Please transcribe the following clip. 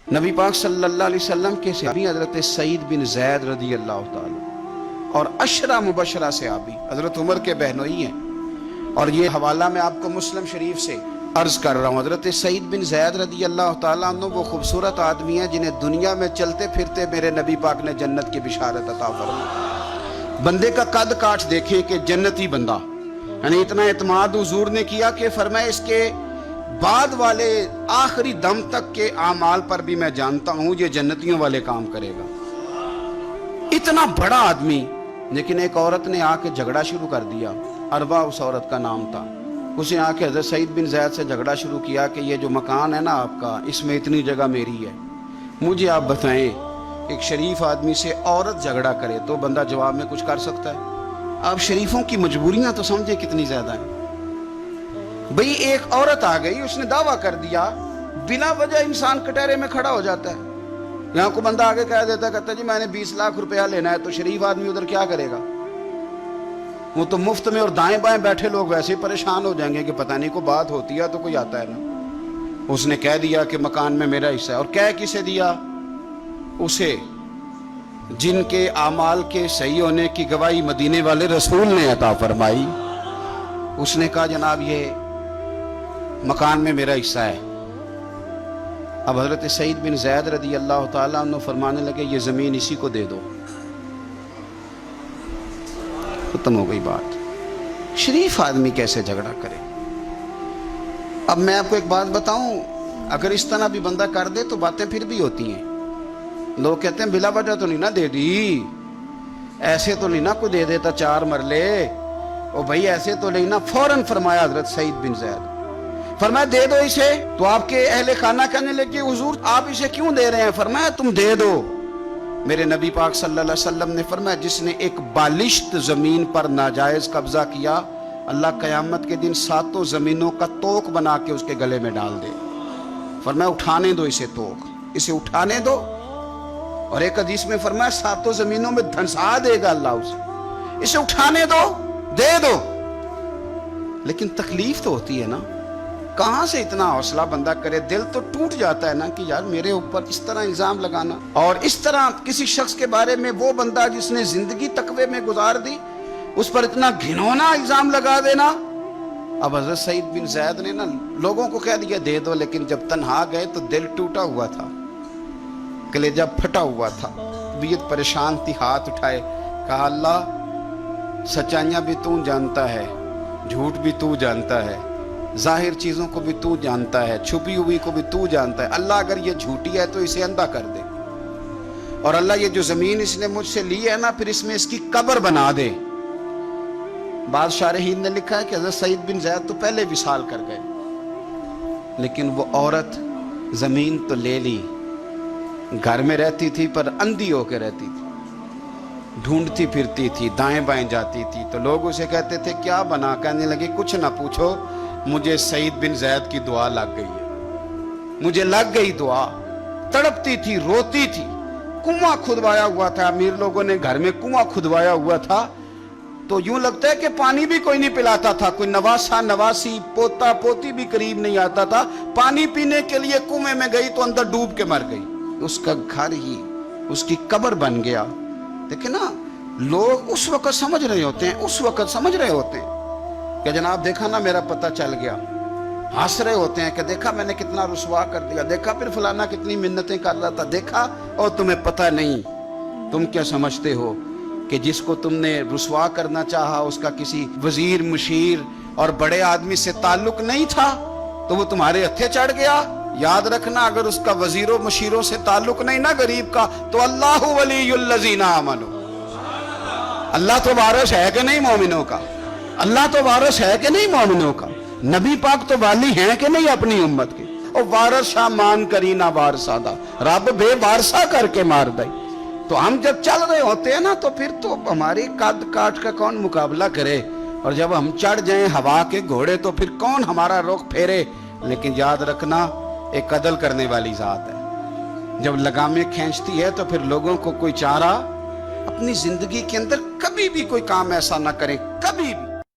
نبی پاک صلی اللہ علیہ وسلم کے صحابی حضرت سعید بن زید رضی اللہ تعالی اور عشرہ مبشرہ صحابی حضرت عمر کے بہنوئی ہیں، اور یہ حوالہ میں آپ کو مسلم شریف سے عرض کر رہا ہوں۔ حضرت سعید بن زید رضی اللہ تعالیٰ عنہ وہ خوبصورت آدمی ہیں جنہیں دنیا میں چلتے پھرتے میرے نبی پاک نے جنت کی بشارت عطا فرمائی۔ بندے کا قد کاٹ دیکھیں کہ جنتی بندہ، یعنی اتنا اعتماد حضور نے کیا کہ فرمایا اس کے بعد والے آخری دم تک کے اعمال پر بھی میں جانتا ہوں یہ جنتیوں والے کام کرے گا۔ اتنا بڑا آدمی، لیکن ایک عورت نے آ کے جھگڑا شروع کر دیا، اروا اس عورت کا نام تھا۔ اس نے آ کے حضرت سعید بن زید سے جھگڑا شروع کیا کہ یہ جو مکان ہے نا آپ کا، اس میں اتنی جگہ میری ہے، مجھے آپ بتائیں ایک شریف آدمی سے عورت جھگڑا کرے تو بندہ جواب میں کچھ کر سکتا ہے؟ آپ شریفوں کی مجبوریاں تو سمجھیں کتنی زیادہ ہیں۔ بھئی ایک عورت آ گئی، اس نے دعویٰ کر دیا، بلا وجہ انسان کٹہرے میں کھڑا ہو جاتا ہے۔ یہاں کو بندہ آگے کہہ دیتا ہے، کہتا ہے جی میں نے 20 لاکھ روپیہ لینا ہے، تو شریف آدمی ادھر کیا کرے گا؟ وہ تو مفت میں، اور دائیں بائیں بیٹھے لوگ ویسے ہی پریشان ہو جائیں گے کہ پتہ نہیں کوئی بات ہوتی ہے تو کوئی آتا ہے نا۔ اس نے کہہ دیا کہ مکان میں میرا حصہ ہے، اور کہہ کسے دیا؟ اسے جن کے اعمال کے صحیح ہونے کی گواہی مدینے والے رسول نے عطا فرمائی۔ اس نے کہا جناب یہ مکان میں میرا حصہ ہے۔ اب حضرت سعید بن زید رضی اللہ تعالیٰ عنہ فرمانے لگے یہ زمین اسی کو دے دو، ختم ہو گئی بات۔ شریف آدمی کیسے جھگڑا کرے؟ اب میں آپ کو ایک بات بتاؤں، اگر اس طرح بھی بندہ کر دے تو باتیں پھر بھی ہوتی ہیں۔ لوگ کہتے ہیں بلا وجہ تو نہیں نہ دے دی، ایسے تو نہیں نہ کوئی دے دیتا 4 مرلے، او بھائی ایسے تو نہیں نہ۔ فوراً فرمایا حضرت سعید بن زید، فرمایا دے دو اسے۔ تو آپ کے اہل خانہ کہنے لگے حضور آپ اسے کیوں دے رہے ہیں؟ فرمایا تم دے دو۔ میرے نبی پاک صلی اللہ علیہ وسلم نے فرمایا جس نے ایک بالشت زمین پر ناجائز قبضہ کیا، اللہ قیامت کے دن 7 زمینوں کا توق بنا کے اس کے گلے میں ڈال دے۔ فرمایا اٹھانے دو اسے، توق اسے اٹھانے دو۔ اور ایک حدیث میں فرمایا 7 زمینوں میں دھنسا دے گا اللہ اسے اٹھانے دو، دے دو۔ لیکن تکلیف تو ہوتی ہے نا، کہاں سے اتنا حوصلہ بندہ کرے؟ دل تو ٹوٹ جاتا ہے نا کہ یار میرے اوپر اس طرح الزام لگانا، اور اس طرح کسی شخص کے بارے میں، وہ بندہ جس نے زندگی تقوی میں گزار دی، اس پر اتنا گھنونا الزام لگا دینا۔ اب حضرت سعید بن زید نے نا لوگوں کو کہہ دیا دے دو، لیکن جب تنہا گئے تو دل ٹوٹا ہوا تھا، کلیجہ پھٹا ہوا تھا، طبیعت پریشان تھی، ہاتھ اٹھائے، کہا اللہ سچائیاں بھی تو جانتا ہے، جھوٹ بھی تو جانتا ہے، ظاہر چیزوں کو بھی تو جانتا ہے، چھپی ہوئی کو بھی تو جانتا ہے۔ اللہ اگر یہ جھوٹی ہے تو اسے اندھا کر دے، اور اللہ یہ جو زمین اس نے مجھ سے لی ہے نا پھر اس میں اس کی قبر بنا دے۔ بعض شارحین نے لکھا ہے کہ حضرت سعید بن زید تو پہلے وصال کر گئے، لیکن وہ عورت زمین تو لے لی، گھر میں رہتی تھی پر اندھی ہو کے رہتی تھی، ڈھونڈتی پھرتی تھی، دائیں بائیں جاتی تھی، تو لوگ اسے کہتے تھے کیا بنا؟ کہنے لگے کچھ نہ پوچھو، مجھے سعید بن زید کی دعا لگ گئی ہے، مجھے لگ گئی دعا۔ تڑپتی تھی، روتی تھی، کنواں کھدوایا ہوا تھا، امیر لوگوں نے گھر میں کنواں کھدوایا ہوا تھا، تو یوں لگتا ہے کہ پانی بھی کوئی نہیں پلاتا تھا، کوئی نواسا نواسی پوتا پوتی بھی قریب نہیں آتا تھا، پانی پینے کے لیے کنویں میں گئی تو اندر ڈوب کے مر گئی، اس کا گھر ہی اس کی قبر بن گیا۔ دیکھیں نا، لوگ اس وقت سمجھ رہے ہوتے ہیں کہ جناب دیکھا نا میرا پتہ چل گیا، ہنس رہے ہوتے ہیں کہ دیکھا میں نے کتنا رسوا کر دیا، دیکھا پھر فلانا کتنی منتیں کر رہا تھا، دیکھا، اور تمہیں پتہ نہیں، تم کیا سمجھتے ہو کہ جس کو تم نے رسوا کرنا چاہا اس کا کسی وزیر مشیر اور بڑے آدمی سے تعلق نہیں تھا تو وہ تمہارے ہتھے چڑھ گیا؟ یاد رکھنا اگر اس کا وزیروں مشیروں سے تعلق نہیں نا غریب کا، تو اللہ ولی الذین آمنوا، اللہ تو وارث ہے کہ نہیں مومنوں کا؟ اللہ تو وارث ہے کہ نہیں مومنوں کا؟ نبی پاک تو والی ہیں کہ نہیں اپنی امت کے؟ اور وارث شاہ مان کرینا وارثادہ، رب بے وارثہ کر کے مار دے۔ تو ہم جب چل رہے ہوتے ہیں نا تو پھر تو ہماری قد کاٹ کا کون مقابلہ کرے، اور جب ہم چڑھ جائیں ہوا کے گھوڑے تو پھر کون ہمارا رخ پھیرے؟ لیکن یاد رکھنا ایک عدل کرنے والی ذات ہے، جب لگامیں کھینچتی ہے تو پھر لوگوں کو کوئی چارہ، اپنی زندگی کے اندر کبھی بھی کوئی کام ایسا نہ کرے، کبھی بھی۔